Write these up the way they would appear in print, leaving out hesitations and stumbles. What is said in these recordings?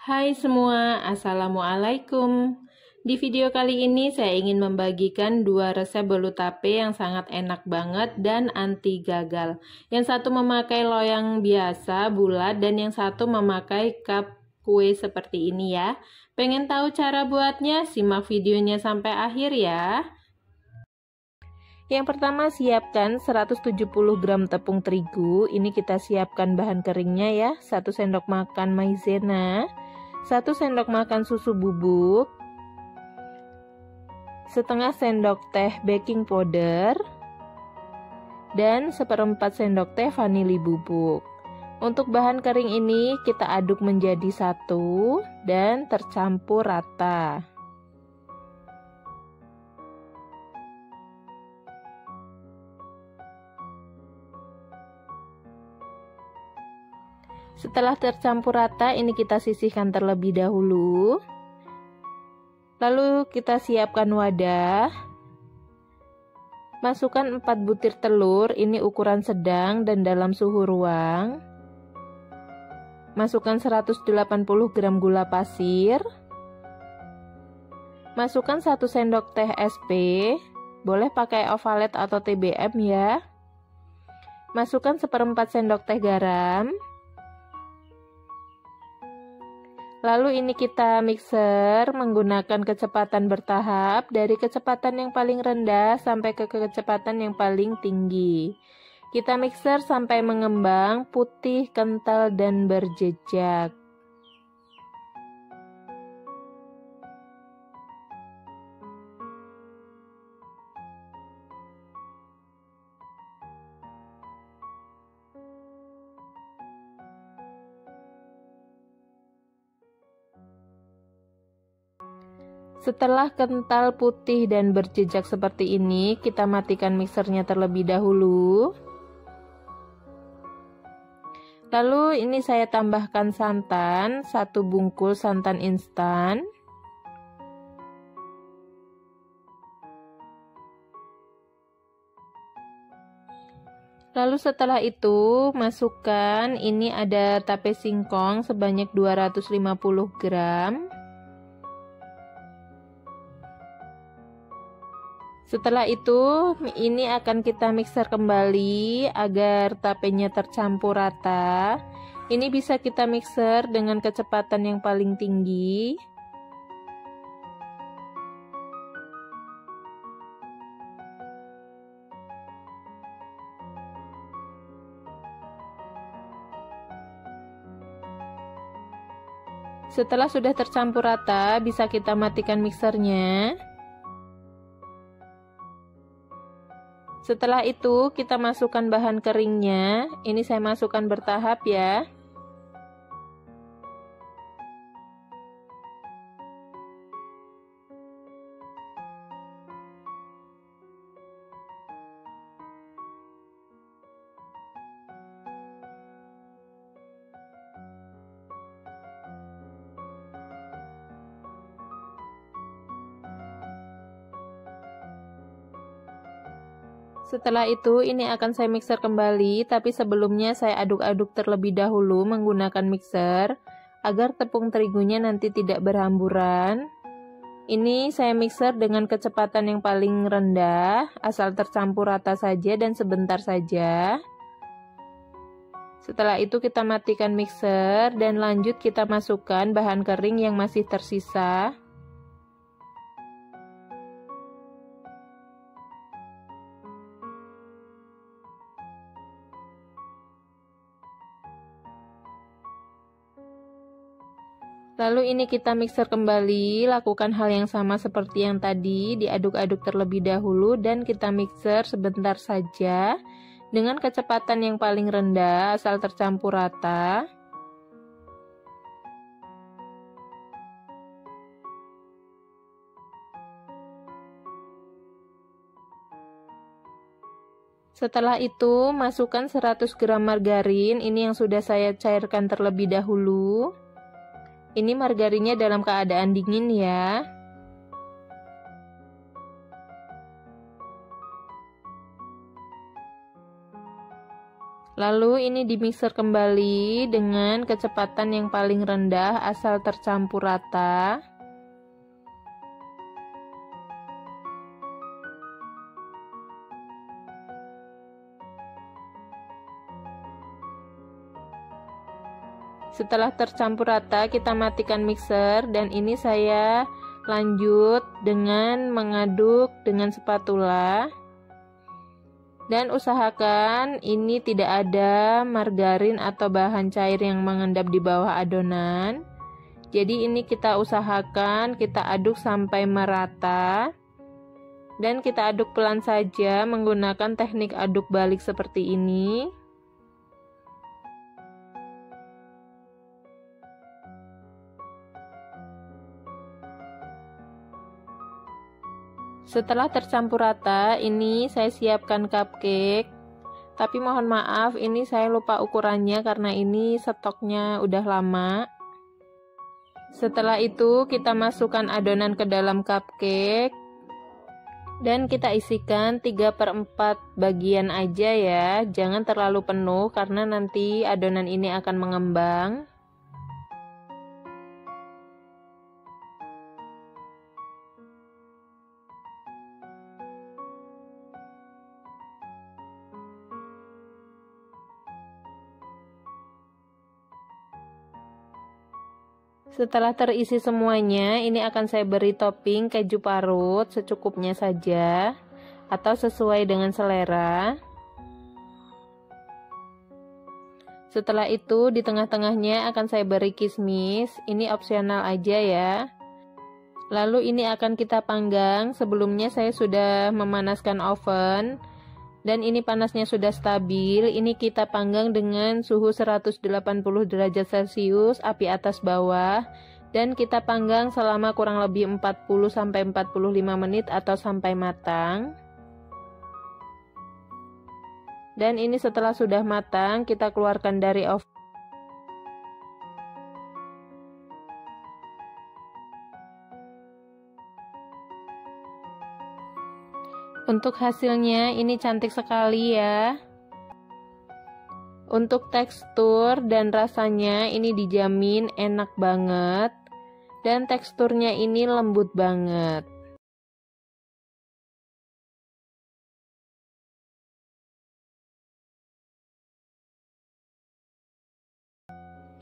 Hai semua, Assalamualaikum. Di video kali ini saya ingin membagikan dua resep bolu tape yang sangat enak banget dan anti gagal. Yang satu memakai loyang biasa, bulat, dan yang satu memakai cup kue seperti ini ya. Pengen tahu cara buatnya? Simak videonya sampai akhir ya. Yang pertama siapkan 170 gram tepung terigu. Ini kita siapkan bahan keringnya ya. 1 sendok makan maizena, 1 sendok makan susu bubuk, setengah sendok teh baking powder, dan 1/4 sendok teh vanili bubuk. Untuk bahan kering ini kita aduk menjadi satu dan tercampur rata. Setelah tercampur rata, ini kita sisihkan terlebih dahulu. Lalu kita siapkan wadah. Masukkan 4 butir telur, ini ukuran sedang dan dalam suhu ruang. Masukkan 180 gram gula pasir. Masukkan 1 sendok teh SP, boleh pakai ovalet atau TBM ya. Masukkan 1/4 sendok teh garam. Lalu ini kita mixer menggunakan kecepatan bertahap dari kecepatan yang paling rendah sampai ke kecepatan yang paling tinggi. Kita mixer sampai mengembang, putih, kental, dan berjejak. Setelah kental, putih, dan berjejak seperti ini, kita matikan mixernya terlebih dahulu. Lalu ini saya tambahkan santan, 1 bungkus santan instan. Lalu setelah itu masukkan, ini ada tape singkong sebanyak 250 gram. Setelah itu, ini akan kita mixer kembali agar tapenya tercampur rata. Ini bisa kita mixer dengan kecepatan yang paling tinggi. Setelah sudah tercampur rata, bisa kita matikan mixernya. Setelah itu kita masukkan bahan keringnya. Ini saya masukkan bertahap ya. Setelah itu ini akan saya mixer kembali, tapi sebelumnya saya aduk-aduk terlebih dahulu menggunakan mixer agar tepung terigunya nanti tidak berhamburan. Ini saya mixer dengan kecepatan yang paling rendah, asal tercampur rata saja dan sebentar saja. Setelah itu kita matikan mixer dan lanjut kita masukkan bahan kering yang masih tersisa. Lalu ini kita mixer kembali, lakukan hal yang sama seperti yang tadi, diaduk-aduk terlebih dahulu dan kita mixer sebentar saja dengan kecepatan yang paling rendah asal tercampur rata. Setelah itu masukkan 100 gram margarin, ini yang sudah saya cairkan terlebih dahulu. Ini margarinnya dalam keadaan dingin ya. Lalu ini dimixer kembali dengan kecepatan yang paling rendah asal tercampur rata. Setelah tercampur rata, kita matikan mixer dan ini saya lanjut dengan mengaduk dengan spatula. Dan usahakan ini tidak ada margarin atau bahan cair yang mengendap di bawah adonan. Jadi ini kita usahakan kita aduk sampai merata. Dan kita aduk pelan saja menggunakan teknik aduk balik seperti ini. Setelah tercampur rata, ini saya siapkan cupcake. Tapi mohon maaf, ini saya lupa ukurannya karena ini stoknya udah lama. Setelah itu, kita masukkan adonan ke dalam cupcake. Dan kita isikan 3/4 bagian aja ya. Jangan terlalu penuh karena nanti adonan ini akan mengembang. Setelah terisi semuanya, ini akan saya beri topping keju parut secukupnya saja atau sesuai dengan selera. Setelah itu di tengah-tengahnya akan saya beri kismis, ini opsional aja ya. Lalu ini akan kita panggang. Sebelumnya saya sudah memanaskan oven. Dan ini panasnya sudah stabil. Ini kita panggang dengan suhu 180 derajat Celcius, api atas bawah. Dan kita panggang selama kurang lebih 40-45 menit atau sampai matang. Dan ini setelah sudah matang, kita keluarkan dari oven. Untuk hasilnya ini cantik sekali ya. Untuk tekstur dan rasanya ini dijamin enak banget. Dan teksturnya ini lembut banget.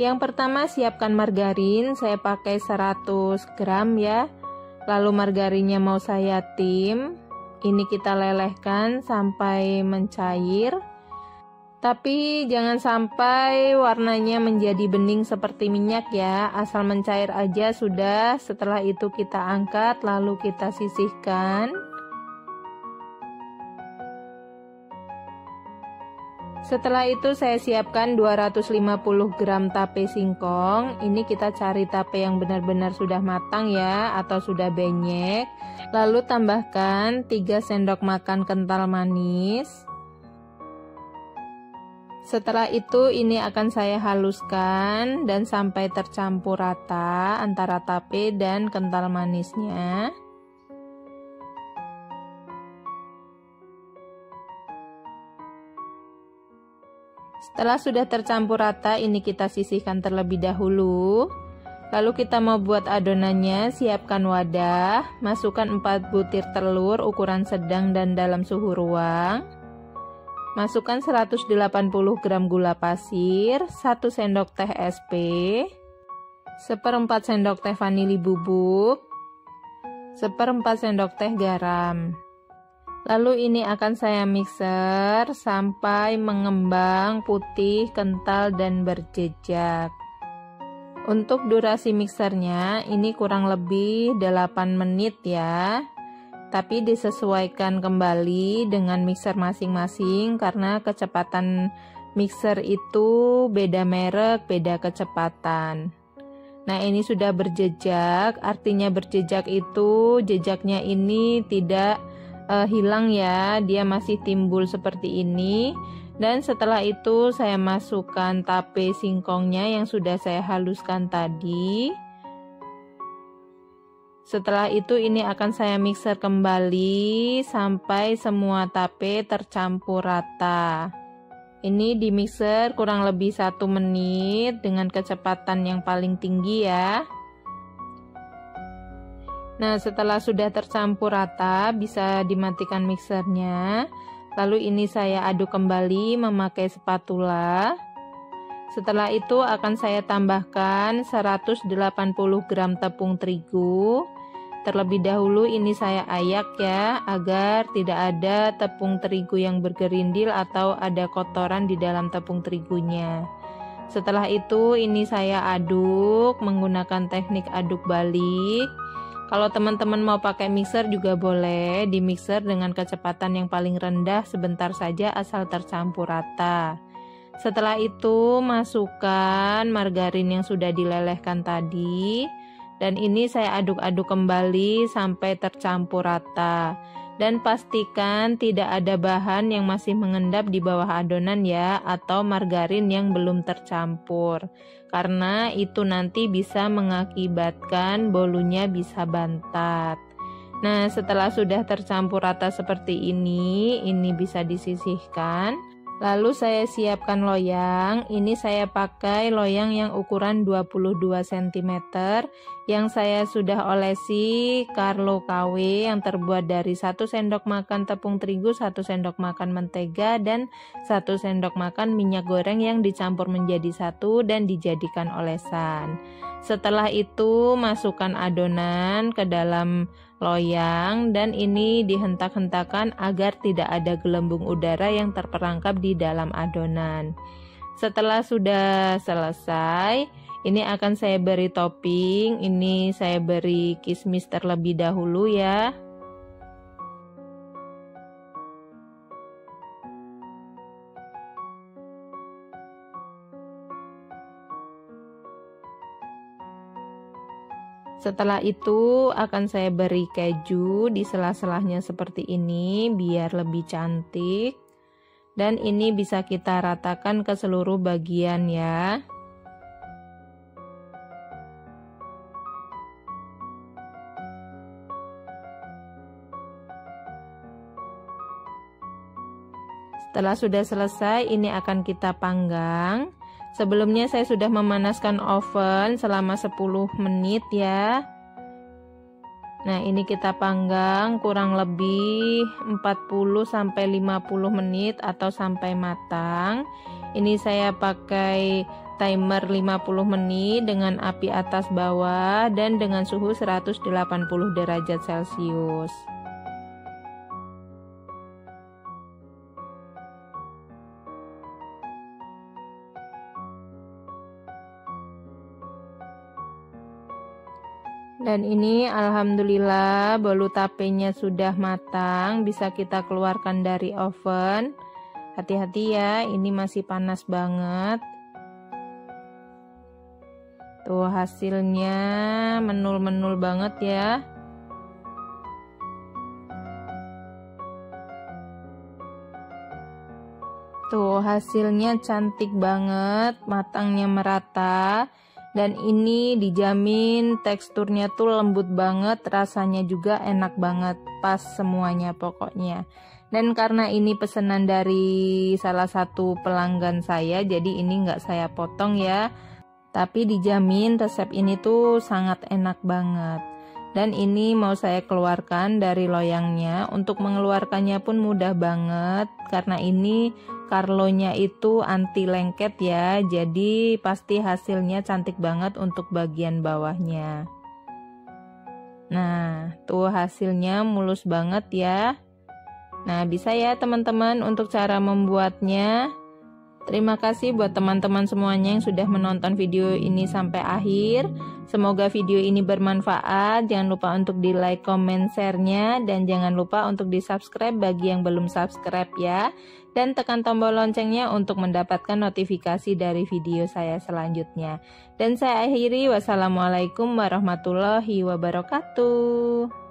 Yang pertama siapkan margarin, saya pakai 100 gram ya. Lalu margarinnya mau saya tim. Ini kita lelehkan sampai mencair. Tapi jangan sampai warnanya menjadi bening seperti minyak ya. Asal mencair aja sudah. Setelah itu kita angkat lalu kita sisihkan. Setelah itu saya siapkan 250 gram tape singkong. Ini kita cari tape yang benar-benar sudah matang ya, atau sudah benyek. Lalu tambahkan 3 sendok makan kental manis. Setelah itu ini akan saya haluskan dan sampai tercampur rata antara tape dan kental manisnya. Setelah sudah tercampur rata, ini kita sisihkan terlebih dahulu. Lalu kita mau buat adonannya, siapkan wadah, masukkan 4 butir telur ukuran sedang dan dalam suhu ruang. Masukkan 180 gram gula pasir, 1 sendok teh SP, 1/4 sendok teh vanili bubuk, 1/4 sendok teh garam. Lalu ini akan saya mixer sampai mengembang putih, kental, dan berjejak. Untuk durasi mixernya ini kurang lebih 8 menit ya. Tapi disesuaikan kembali dengan mixer masing-masing karena kecepatan mixer itu beda merek, beda kecepatan. Nah ini sudah berjejak, artinya berjejak itu jejaknya ini tidak hilang ya, dia masih timbul seperti ini. Dan setelah itu saya masukkan tape singkongnya yang sudah saya haluskan tadi. Setelah itu ini akan saya mixer kembali sampai semua tape tercampur rata. Ini di mixer kurang lebih 1 menit dengan kecepatan yang paling tinggi ya. Nah, setelah sudah tercampur rata, bisa dimatikan mixernya. Lalu ini saya aduk kembali memakai spatula. Setelah itu akan saya tambahkan 180 gram tepung terigu. Terlebih dahulu ini saya ayak ya, agar tidak ada tepung terigu yang bergerindil atau ada kotoran di dalam tepung terigunya. Setelah itu ini saya aduk menggunakan teknik aduk balik. Kalau teman-teman mau pakai mixer juga boleh, di mixer dengan kecepatan yang paling rendah sebentar saja asal tercampur rata. Setelah itu masukkan margarin yang sudah dilelehkan tadi, dan ini saya aduk-aduk kembali sampai tercampur rata. Dan pastikan tidak ada bahan yang masih mengendap di bawah adonan ya, atau margarin yang belum tercampur. Karena itu nanti bisa mengakibatkan bolunya bisa bantat. Nah, setelah sudah tercampur rata seperti ini bisa disisihkan. Lalu saya siapkan loyang. Ini saya pakai loyang yang ukuran 22 cm yang saya sudah olesi Carlo KW yang terbuat dari 1 sendok makan tepung terigu, 1 sendok makan mentega, dan 1 sendok makan minyak goreng yang dicampur menjadi satu dan dijadikan olesan. Setelah itu masukkan adonan ke dalam loyang dan ini dihentak-hentakan agar tidak ada gelembung udara yang terperangkap di dalam adonan. Setelah sudah selesai, ini akan saya beri topping. Ini saya beri kismis terlebih dahulu ya. Setelah itu akan saya beri keju di sela-selahnya seperti ini biar lebih cantik. Dan ini bisa kita ratakan ke seluruh bagian ya. Setelah sudah selesai, ini akan kita panggang. Sebelumnya saya sudah memanaskan oven selama 10 menit ya. Nah, ini kita panggang kurang lebih 40-50 menit atau sampai matang. Ini saya pakai timer 50 menit dengan api atas bawah dan dengan suhu 180 derajat Celcius. Dan ini alhamdulillah bolu tapenya sudah matang, bisa kita keluarkan dari oven. Hati-hati ya, ini masih panas banget. Tuh hasilnya menul-menul banget ya. Tuh hasilnya cantik banget, matangnya merata. Dan ini dijamin teksturnya tuh lembut banget, rasanya juga enak banget, pas semuanya pokoknya. Dan karena ini pesanan dari salah satu pelanggan saya, jadi ini nggak saya potong ya. Tapi dijamin resep ini tuh sangat enak banget. Dan ini mau saya keluarkan dari loyangnya. Untuk mengeluarkannya pun mudah banget, karena ini Carlonya itu anti lengket ya, jadi pasti hasilnya cantik banget untuk bagian bawahnya. Nah, tuh hasilnya mulus banget ya. Nah, bisa ya teman-teman untuk cara membuatnya. Terima kasih buat teman-teman semuanya yang sudah menonton video ini sampai akhir. Semoga video ini bermanfaat. Jangan lupa untuk di like, comment, share-nya. Dan jangan lupa untuk di subscribe bagi yang belum subscribe ya. Dan tekan tombol loncengnya untuk mendapatkan notifikasi dari video saya selanjutnya. Dan saya akhiri, wassalamualaikum warahmatullahi wabarakatuh.